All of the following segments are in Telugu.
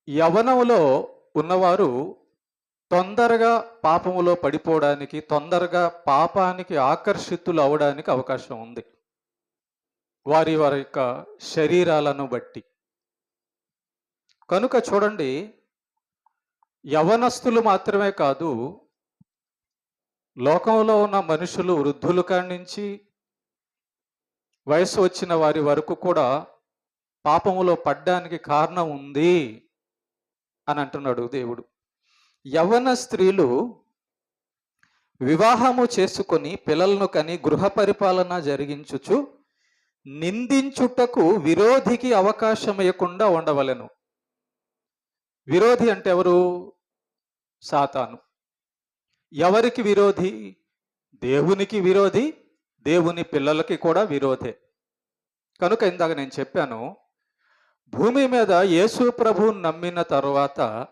యవ్వనములో ఉన్నవారు తొందరగా పాపములో పడిపోవడానికి, తొందరగా పాపానికి ఆకర్షితులు అవ్వడానికి అవకాశం ఉంది. వారి వారి యొక్క శరీరాలను బట్టి. కనుక చూడండి, యవ్వనస్తులు మాత్రమే కాదు, లోకంలో ఉన్న మనుషులు వృద్ధుల కాడ్నించి వయసు వచ్చిన వారి వరకు కూడా పాపములో పడ్డానికి కారణం ఉంది అని అంటున్నాడు దేవుడు. యవ్వన స్త్రీలు వివాహము చేసుకొని పిల్లలను కని గృహ పరిపాలన జరిగించుచు నిందించుటకు విరోధికి అవకాశం ఇవ్వకుండా ఉండవలెను. విరోధి అంటే ఎవరు? సాతాను. ఎవరికి విరోధి? దేవునికి విరోధి, దేవుని పిల్లలకి కూడా విరోధే. కనుక ఇందాక నేను చెప్పాను, భూమి మీద యేసు ప్రభువుని నమ్మిన తరువాత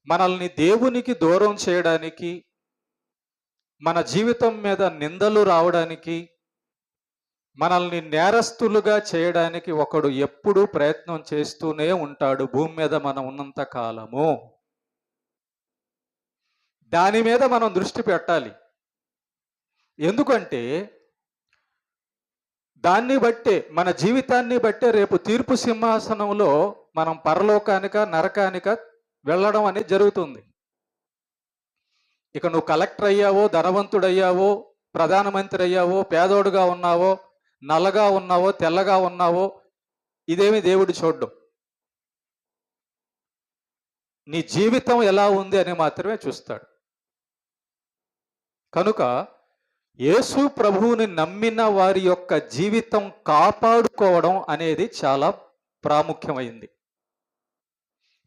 మనల్ని దేవునికి దూరం చేయడానికి, మన జీవితం మీద నిందలు రావడానికి, మనల్ని నేరస్తులుగా చేయడానికి ఒకడు ఎప్పుడూ ప్రయత్నం చేస్తూనే ఉంటాడు భూమి మీద మనం ఉన్నంత కాలము. దాని మీద మనం దృష్టి పెట్టాలి. ఎందుకంటే దాన్ని బట్టే, మన జీవితాన్ని బట్టే రేపు తీర్పు సింహాసనంలో మనం పరలోకానిక నరకానిక వెళ్ళడం అనేది జరుగుతుంది. ఇక నువ్వు కలెక్టర్ అయ్యావో, ధనవంతుడయ్యావో, ప్రధానమంత్రి అయ్యావో, పేదోడుగా ఉన్నావో, నల్లగా ఉన్నావో, తెల్లగా ఉన్నావో, ఇదేమి దేవుడు చూడ్డం. నీ జీవితం ఎలా ఉంది అని మాత్రమే చూస్తాడు. కనుక యేసు ప్రభువుని నమ్మిన వారి యొక్క జీవితం కాపాడుకోవడం అనేది చాలా ప్రాముఖ్యమైంది.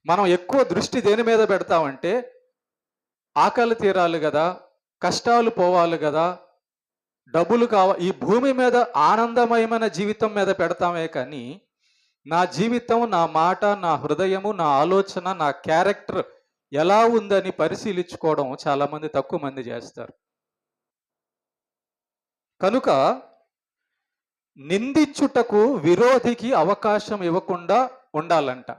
మనం ఎక్కువ దృష్టి దేని మీద పెడతామంటే, ఆకలి తీరాలి కదా, కష్టాలు పోవాలి కదా, డబ్బులు కావాలి, ఈ భూమి మీద ఆనందమయమైన జీవితం మీద పెడతామే కానీ నా జీవితం, నా మాట, నా హృదయము, నా ఆలోచన, నా క్యారెక్టర్ ఎలా ఉందని పరిశీలించుకోవడం చాలామంది తక్కువ మంది చేస్తారు. కనుక నిందించుటకు విరోధికి అవకాశం ఇవ్వకుండా ఉండాలంట.